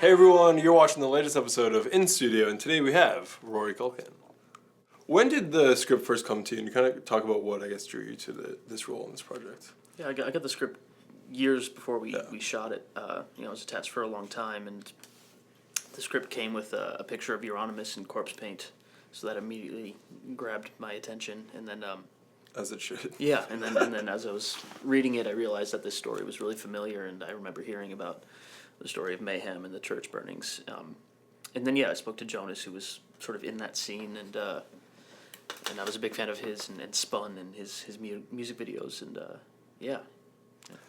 Hey everyone, you're watching the latest episode of In Studio, and today we have Rory Culkin. When did the script first come to you? And you kind of talk about what, I guess, drew you to this role in this project. Yeah, I got the script years before we shot it. I was attached for a long time, and the script came with a picture of Euronymous in corpse paint, so that immediately grabbed my attention. And then, As it should. yeah, and then as I was reading it, I realized that this story was really familiar, and I remember hearing about the story of mayhem and the church burnings. And then, I spoke to Jonas, who was sort of in that scene, and I was a big fan of his and Spun and his music videos, and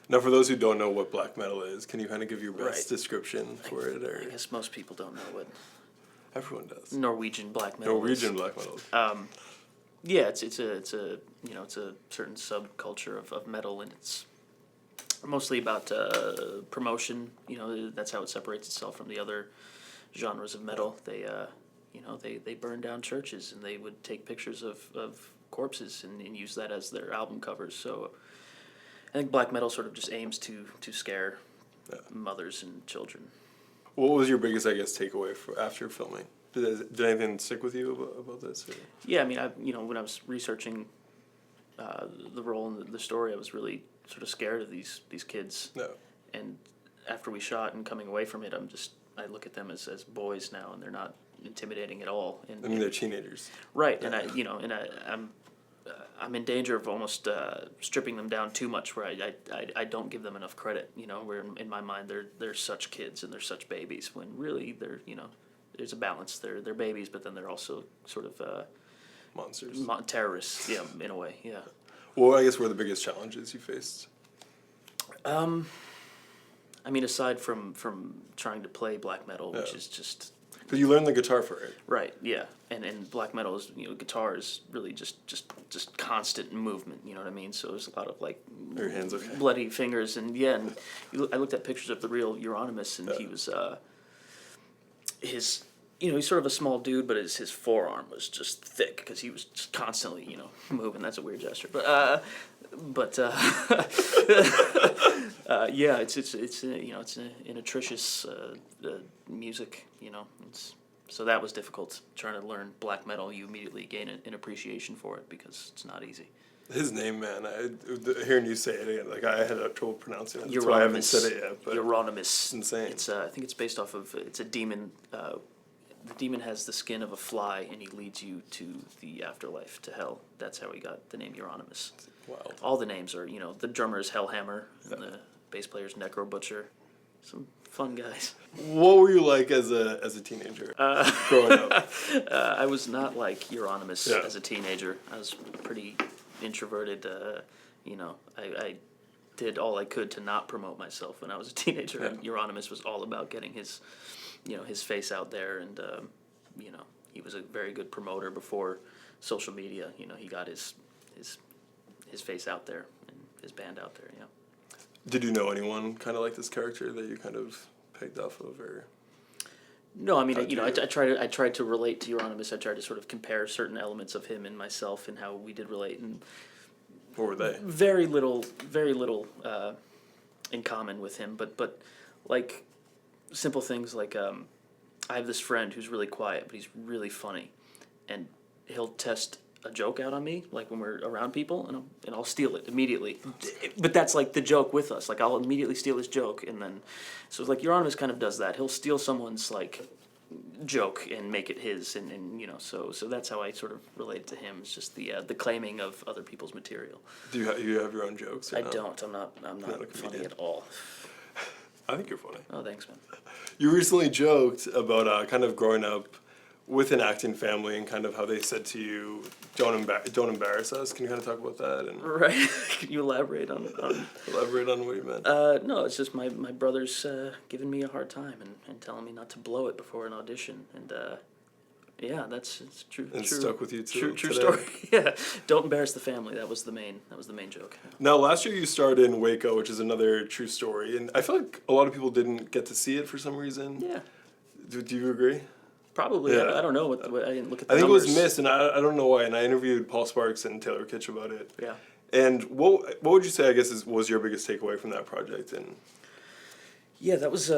Now, for those who don't know what black metal is, can you kind of give your best description for it? Or I guess most people don't know what everyone does. Norwegian black metal Norwegian black metal. Yeah, it's a certain subculture of metal, and it's mostly about promotion. That's how it separates itself from the other genres of metal. They burn down churches, and they would take pictures of corpses and use that as their album covers. So I think black metal sort of just aims to scare mothers and children. What was your biggest, I guess, takeaway after filming? Did anything stick with you about this? Or? Yeah, I mean, when I was researching the role in the story, I was really sort of scared of these kids. No. And after we shot and coming away from it, I look at them as boys now, and they're not intimidating at all. And, they're teenagers. Right, and I'm in danger of almost stripping them down too much, where I don't give them enough credit. Where in my mind they're such kids and they're such babies, when really they're there's a balance. They're babies, but then they're also sort of Monsters. Terrorists, in a way, yeah. Well, I guess what are the biggest challenges you faced? I mean, aside from trying to play black metal, which is just... Because you learned the guitar for it. Right, yeah. And black metal is, guitar is really just constant movement, you know what I mean? So there's a lot of, like... Are your hands okay? Bloody fingers, and I looked at pictures of the real Euronymous, and he was, he's sort of a small dude, but his forearm was just thick, because he was just constantly, moving. That's a weird gesture, yeah, it's an atrocious music, so that was difficult. Trying to learn black metal, you immediately gain an appreciation for it, because it's not easy. His name, man, hearing you say it again, like I had trouble pronouncing it. Euronymous. That's why I haven't said it yet. But Euronymous. It's insane. It's I think it's based off of, it's a demon. The demon has the skin of a fly, and he leads you to the afterlife, to hell. That's how he got the name Euronymous. Wild. All the names are, the drummer is Hellhammer, and the bass player is Necro Butcher. Some fun guys. What were you like as a teenager growing up? I was not like Euronymous as a teenager. I was pretty introverted. I did all I could to not promote myself when I was a teenager. Yeah. And Euronymous was all about getting his face out there, and he was a very good promoter before social media. He got his face out there and his band out there. Yeah. Did you know anyone kind of like this character that you kind of pegged off of, or? No, I mean, I tried to relate to Euronymous. I tried to sort of compare certain elements of him and myself and how we did relate, and what were they? Very little in common with him, but like simple things like I have this friend who's really quiet, but he's really funny, and he'll test a joke out on me, like when we're around people, and I'll steal it immediately. But that's like the joke with us. Like I'll immediately steal his joke, and then so it's like Euronymous kind of does that. He'll steal someone's like joke and make it his, and so that's how I sort of relate to him. It's just the claiming of other people's material. Do you have your own jokes? I don't. I'm not funny at all. I think you're funny. Oh, thanks, man. You recently joked about kind of growing up with an acting family and kind of how they said to you, don't embarrass us. Can you kind of talk about that? And right. Can you elaborate on elaborate on what you meant? No, it's just my brother's giving me a hard time and telling me not to blow it before an audition, and it's true. And true, stuck with you too. True story. Yeah, don't embarrass the family. That was the main joke. Now, last year you starred in Waco, which is another true story, and I feel like a lot of people didn't get to see it for some reason. Yeah. Do you agree? Probably. Yeah. I don't know. I didn't look at the I think numbers. it was missed, and I don't know why. And I interviewed Paul Sparks and Taylor Kitsch about it. Yeah. And what would you say, I guess, was your biggest takeaway from that project? And yeah, that was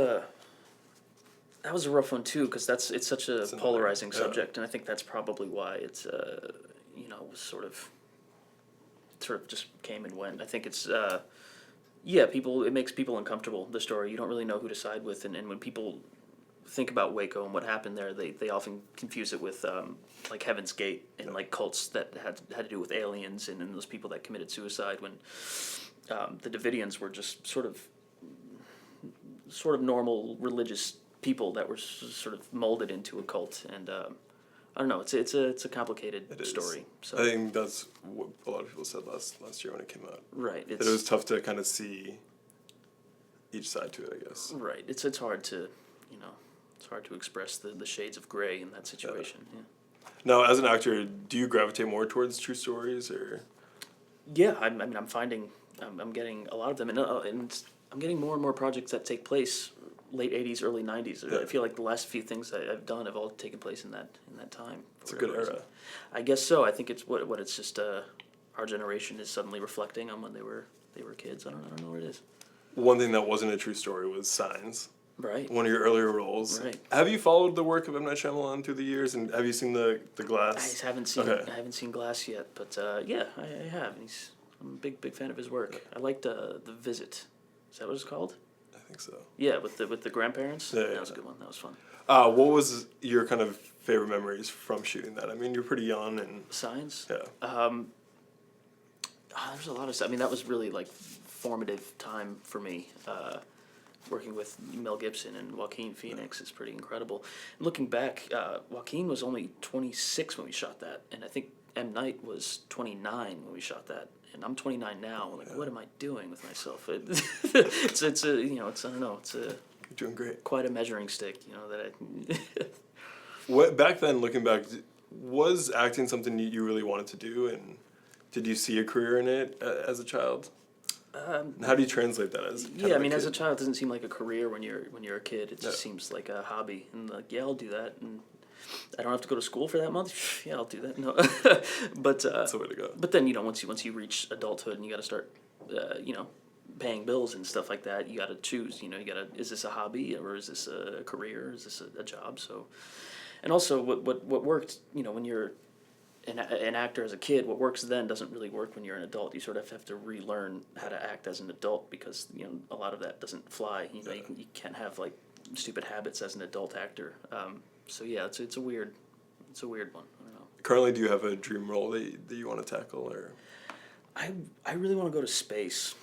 That was a rough one too, because it's such a polarizing yeah. subject, and I think that's probably why it's was sort of just came and went. I think it's it makes people uncomfortable. The story, you don't really know who to side with, and when people think about Waco and what happened there, they often confuse it with like Heaven's Gate and like cults that had to do with aliens and those people that committed suicide, when the Davidians were just sort of normal religious people that were sort of molded into a cult, and I don't know. It's a complicated story. So I think that's what a lot of people said last year when it came out. Right. That it was tough to kind of see each side to it, I guess. Right. It's hard to it's hard to express the shades of gray in that situation. Yeah. Now, as an actor, do you gravitate more towards true stories, or? Yeah, I'm finding I'm getting a lot of them, and I'm getting more and more projects that take place late '80s, early '90s. Yeah. I feel like the last few things I've done have all taken place in that time. It's a good era. I guess so. I think it's what it's just our generation is suddenly reflecting on when they were kids. I don't know what it is. One thing that wasn't a true story was Signs. Right. One of your earlier roles. Right. Have you followed the work of M. Night Shyamalan through the years, and have you seen the Glass? I haven't seen Glass yet, but yeah, I have. I'm a big fan of his work. I liked The Visit. Is that what it's called? I think so. Yeah, with the grandparents. Yeah, That was a good one. That was fun. What was your kind of favorite memories from shooting that? I mean, you're pretty young and. Signs. Yeah. There's a lot of stuff. I mean, that was really like formative time for me. Working with Mel Gibson and Joaquin Phoenix is pretty incredible. And looking back, Joaquin was only 26 when we shot that, and I think M. Night was 29 when we shot that. And I'm 29 now. I'm like, what am I doing with myself? It's I don't know. It's You're doing great. quite a measuring stick, that I. What back then, looking back, was acting something you really wanted to do, and did you see a career in it as a child? And how do you translate that as? Yeah, I mean, as a child, it doesn't seem like a career when you're a kid. It just seems like a hobby, and like, yeah, I'll do that, and I don't have to go to school for that month. Yeah, I'll do that. No, but that's the way to go. But then once you reach adulthood and you got to start, paying bills and stuff like that, you got to choose. Is this a hobby or is this a career? Is this a job? So, and also what worked, when you're an actor as a kid, what works then doesn't really work when you're an adult. You sort of have to relearn how to act as an adult, because a lot of that doesn't fly. You can't have like stupid habits as an adult actor. So yeah, it's a weird one. I don't know. Currently, do you have a dream role that you want to tackle, or? I really want to go to space.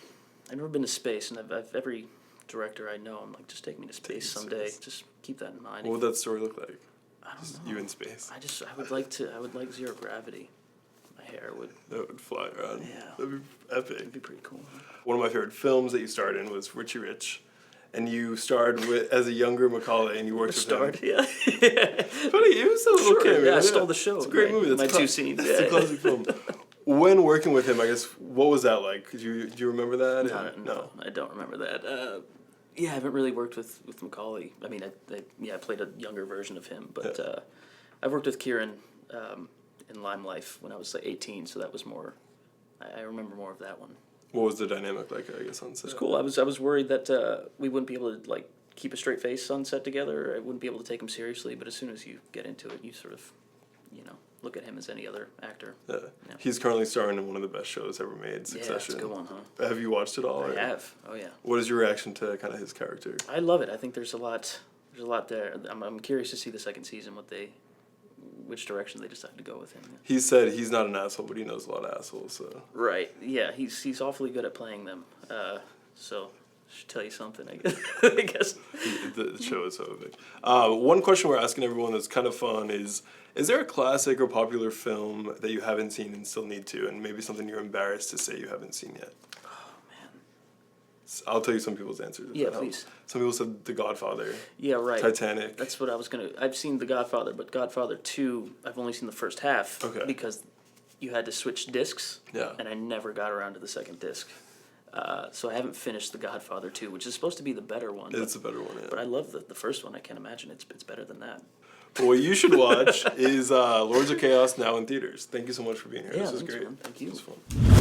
I've never been to space, and I've every director I know, I'm like, just take me to space someday. Just keep that in mind. What would that story look like? I don't know. You in space. I would like zero gravity. My hair would. That would fly around. Yeah. That'd be epic. It'd be pretty cool. Huh? One of my favorite films that you starred in was Richie Rich, and you starred as a younger Macaulay, and you worked with him. Yeah. Funny, you was a little kid. Yeah, I stole the show. It's a great movie. That's my two scenes. That's a classic film. When working with him, I guess, what was that like? Do you remember that? No, I don't remember that. Yeah, I haven't really worked with Macaulay. I mean, I played a younger version of him, but I've worked with Kieran in Lime Life when I was like 18, so that was more. I remember more of that one. What was the dynamic like, I guess, on set? It was cool. I was worried that we wouldn't be able to like keep a straight face on set together. I wouldn't be able to take him seriously. But as soon as you get into it, you sort of, look at him as any other actor. Yeah. He's currently starring in one of the best shows ever made, Succession. Yeah, that's a good one, huh? Have you watched it all? I have. Oh yeah. What is your reaction to kind of his character? I love it. I think there's a lot there. I'm curious to see the second season, which direction they decide to go with him. Yeah. He said he's not an asshole, but he knows a lot of assholes. So. Right. Yeah. He's awfully good at playing them. So should tell you something, I guess. The show is so big. One question we're asking everyone that's kind of fun is there a classic or popular film that you haven't seen and still need to, and maybe something you're embarrassed to say you haven't seen yet? Oh, man. I'll tell you some people's answers. Yeah, please. Some people said The Godfather. Yeah, right. Titanic. That's what I was going to... I've seen The Godfather, but Godfather 2, I've only seen the first half. Okay. Because you had to switch discs. Yeah. And I never got around to the second disc. So I haven't finished The Godfather 2, which is supposed to be the better one. It's a better one, yeah. But I love the first one. I can't imagine it's better than that. But what you should watch is Lords of Chaos, now in theaters. Thank you so much for being here. Yeah, this was great. Man. Thank you. It was fun.